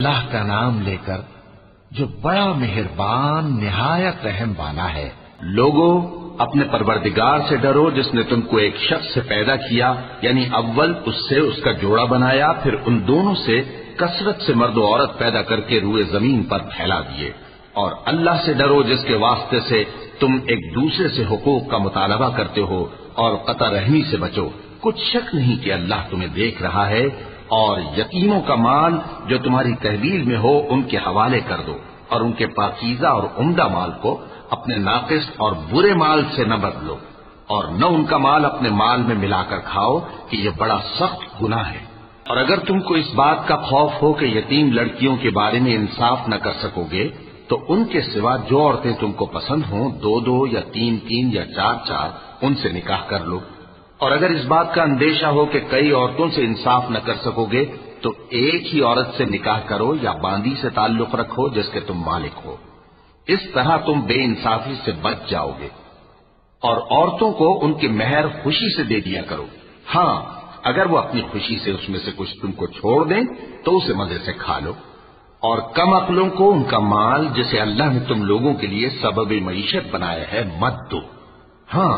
اللہ کا نام لے کر جو بڑا مہربان نہایت رحم والا ہے۔ لوگوں، اپنے پروردگار سے ڈرو جس نے تم کو ایک شخص سے پیدا کیا، یعنی اول اس سے اس کا جوڑا بنایا، پھر ان دونوں سے کثرت سے مرد و عورت پیدا کر کے روئے زمین پر پھیلا دیے۔ اور اللہ سے ڈرو جس کے واسطے سے تم ایک دوسرے سے حقوق کا مطالبہ کرتے ہو، اور قطع رحمی سے بچو۔ کچھ شک نہیں کہ اللہ تمہیں دیکھ رہا ہے۔ اور یتیموں کا مال جو تمہاری تحویل میں ہو ان کے حوالے کر دو، اور ان کے پاکیزہ اور عمدہ مال کو اپنے ناقص اور برے مال سے نہ بدلو، اور نہ ان کا مال اپنے مال میں ملا کر کھاؤ کہ یہ بڑا سخت گناہ ہے۔ اور اگر تم کو اس بات کا خوف ہو کہ یتیم لڑکیوں کے بارے میں انصاف نہ کر سکو گے تو ان کے سوا جو عورتیں تم کو پسند ہوں، دو دو یا تین تین یا چار چار ان سے نکاح کر لو۔ اور اگر اس بات کا اندیشہ ہو کہ کئی عورتوں سے انصاف نہ کر سکو گے تو ایک ہی عورت سے نکاح کرو یا باندی سے تعلق رکھو جس کے تم مالک ہو۔ اس طرح تم بے انصافی سے بچ جاؤ گے۔ اور عورتوں کو ان کے مہر خوشی سے دے دیا کرو۔ ہاں، اگر وہ اپنی خوشی سے اس میں سے کچھ تم کو چھوڑ دیں تو اسے مزے سے کھا لو۔ اور کم عقلوں کو ان کا مال جسے اللہ نے تم لوگوں کے لیے سبب معیشت بنایا ہے مت دو۔ ہاں،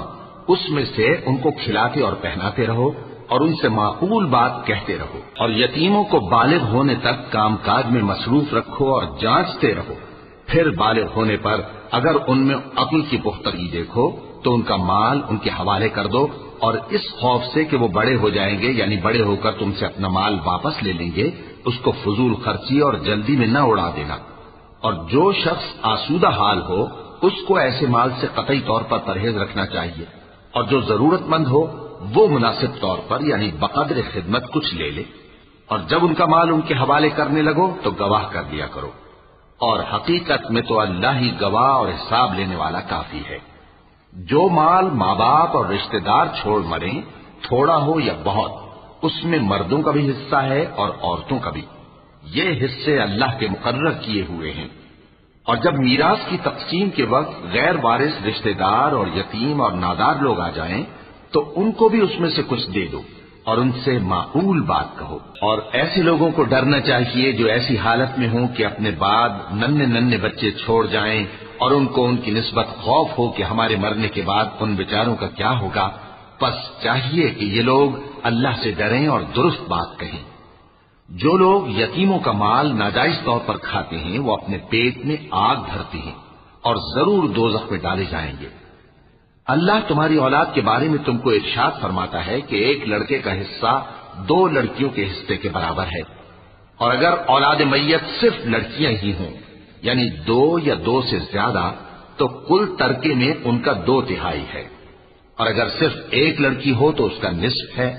اس میں سے ان کو کھلاتے اور پہناتے رہو اور ان سے معقول بات کہتے رہو۔ اور یتیموں کو بالغ ہونے تک کام کاج میں مصروف رکھو اور جانچتے رہو۔ پھر بالغ ہونے پر اگر ان میں عقل کی پختگی دیکھو تو ان کا مال ان کے حوالے کر دو، اور اس خوف سے کہ وہ بڑے ہو جائیں گے، یعنی بڑے ہو کر تم سے اپنا مال واپس لے لیں گے، اس کو فضول خرچی اور جلدی میں نہ اڑا دینا۔ اور جو شخص آسودہ حال ہو اس کو ایسے مال سے قطعی طور پر پرہیز رکھنا چاہیے، اور جو ضرورت مند ہو وہ مناسب طور پر یعنی بقدر خدمت کچھ لے لے۔ اور جب ان کا مال ان کے حوالے کرنے لگو تو گواہ کر دیا کرو، اور حقیقت میں تو اللہ ہی گواہ اور حساب لینے والا کافی ہے۔ جو مال ماں باپ اور رشتہ دار چھوڑ مریں، تھوڑا ہو یا بہت، اس میں مردوں کا بھی حصہ ہے اور عورتوں کا بھی۔ یہ حصے اللہ کے مقرر کیے ہوئے ہیں۔ اور جب میراث کی تقسیم کے وقت غیر وارث رشتہ دار اور یتیم اور نادار لوگ آ جائیں تو ان کو بھی اس میں سے کچھ دے دو اور ان سے معقول بات کہو۔ اور ایسے لوگوں کو ڈرنا چاہیے جو ایسی حالت میں ہوں کہ اپنے بعد ننھے ننھے بچے چھوڑ جائیں اور ان کو ان کی نسبت خوف ہو کہ ہمارے مرنے کے بعد ان بیچاروں کا کیا ہوگا۔ پس چاہیے کہ یہ لوگ اللہ سے ڈریں اور درست بات کہیں۔ جو لوگ یتیموں کا مال ناجائز طور پر کھاتے ہیں وہ اپنے پیٹ میں آگ بھرتے ہیں اور ضرور دوزخ میں ڈالے جائیں گے۔ اللہ تمہاری اولاد کے بارے میں تم کو ارشاد فرماتا ہے کہ ایک لڑکے کا حصہ دو لڑکیوں کے حصے کے برابر ہے، اور اگر اولاد میت صرف لڑکیاں ہی ہوں یعنی دو یا دو سے زیادہ تو کل ترکے میں ان کا 2/3 ہے، اور اگر صرف ایک لڑکی ہو تو اس کا نصف ہے،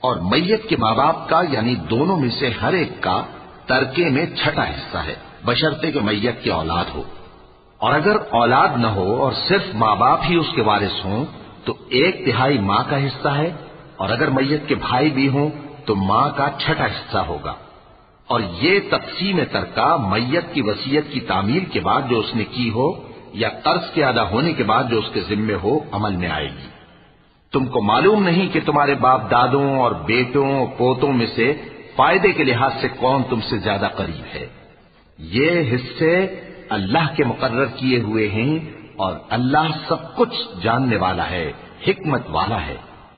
اور میت کے ماں باپ کا یعنی دونوں میں سے ہر ایک کا ترکے میں 6واں حصہ ہے، بشرطے کہ میت کی اولاد ہو۔ اور اگر اولاد نہ ہو اور صرف ماں باپ ہی اس کے وارث ہوں تو 1/3 ماں کا حصہ ہے، اور اگر میت کے بھائی بھی ہوں تو ماں کا 6واں حصہ ہوگا۔ اور یہ تقسیم ترکہ میت کی وصیت کی تعمیل کے بعد جو اس نے کی ہو یا قرض کے ادا ہونے کے بعد جو اس کے ذمے ہو عمل میں آئے گی۔ تم کو معلوم نہیں کہ تمہارے باپ دادوں اور بیٹوں اور پوتوں میں سے فائدے کے لحاظ سے کون تم سے زیادہ قریب ہے۔ یہ حصے اللہ کے مقرر کیے ہوئے ہیں، اور اللہ سب کچھ جاننے والا ہے، حکمت والا ہے۔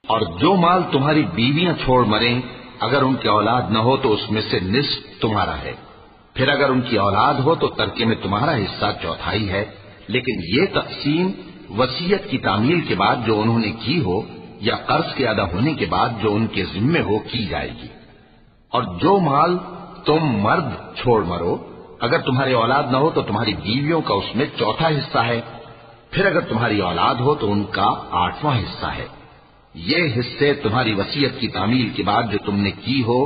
اور جو مال تمہاری بیویاں چھوڑ مریں اگر ان کی اولاد نہ ہو تو اس میں سے نصف تمہارا ہے، پھر اگر ان کی اولاد ہو تو ترکے میں تمہارا حصہ 1/4 ہے، لیکن یہ تقسیم وصیت کی تعمیل کے بعد جو انہوں نے کی ہو یا قرض کے ادا ہونے کے بعد جو ان کے ذمے ہو کی جائے گی۔ اور جو مال تم مرد چھوڑ مرو اگر تمہاری اولاد نہ ہو تو تمہاری بیویوں کا اس میں 1/4 حصہ ہے، پھر اگر تمہاری اولاد ہو تو ان کا 8واں حصہ ہے۔ یہ حصے تمہاری وصیت کی تعمیل کے بعد جو تم نے کی ہو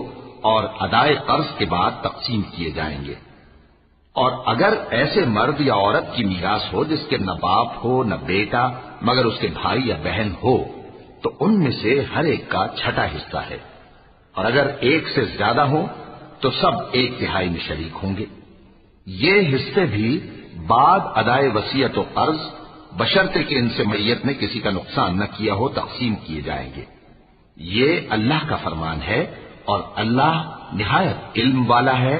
اور ادائے قرض کے بعد تقسیم کیے جائیں گے۔ اور اگر ایسے مرد یا عورت کی میراث ہو جس کے نہ باپ ہو نہ بیٹا مگر اس کے بھائی یا بہن ہو تو ان میں سے ہر ایک کا 6واں حصہ ہے، اور اگر ایک سے زیادہ ہو تو سب 1/3 میں شریک ہوں گے۔ یہ حصے بھی بعد ادائے وصیت و قرض بشرطے کہ ان سے میت نے کسی کا نقصان نہ کیا ہو تقسیم کیے جائیں گے۔ یہ اللہ کا فرمان ہے، اور اللہ نہایت علم والا ہے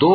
2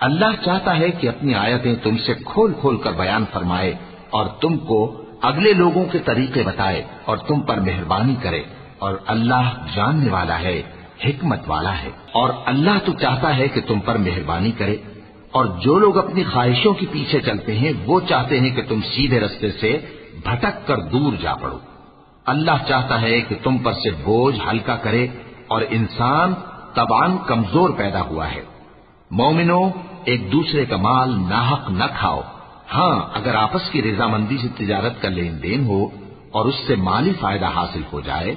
اللہ چاہتا ہے کہ اپنی آیتیں تم سے کھول کھول کر بیان فرمائے اور تم کو اگلے لوگوں کے طریقے بتائے اور تم پر مہربانی کرے، اور اللہ جاننے والا ہے، حکمت والا ہے۔ اور اللہ تو چاہتا ہے کہ تم پر مہربانی کرے، اور جو لوگ اپنی خواہشوں کے پیچھے چلتے ہیں وہ چاہتے ہیں کہ تم سیدھے رستے سے بھٹک کر دور جا پڑو۔ اللہ چاہتا ہے کہ تم پر سے بوجھ ہلکا کرے، اور انسان طبعاً کمزور پیدا ہوا ہے۔ مومنو، ایک دوسرے کا مال ناحق نہ کھاؤ، ہاں اگر آپس کی رضامندی سے تجارت کا لین دین ہو اور اس سے مالی فائدہ حاصل ہو جائے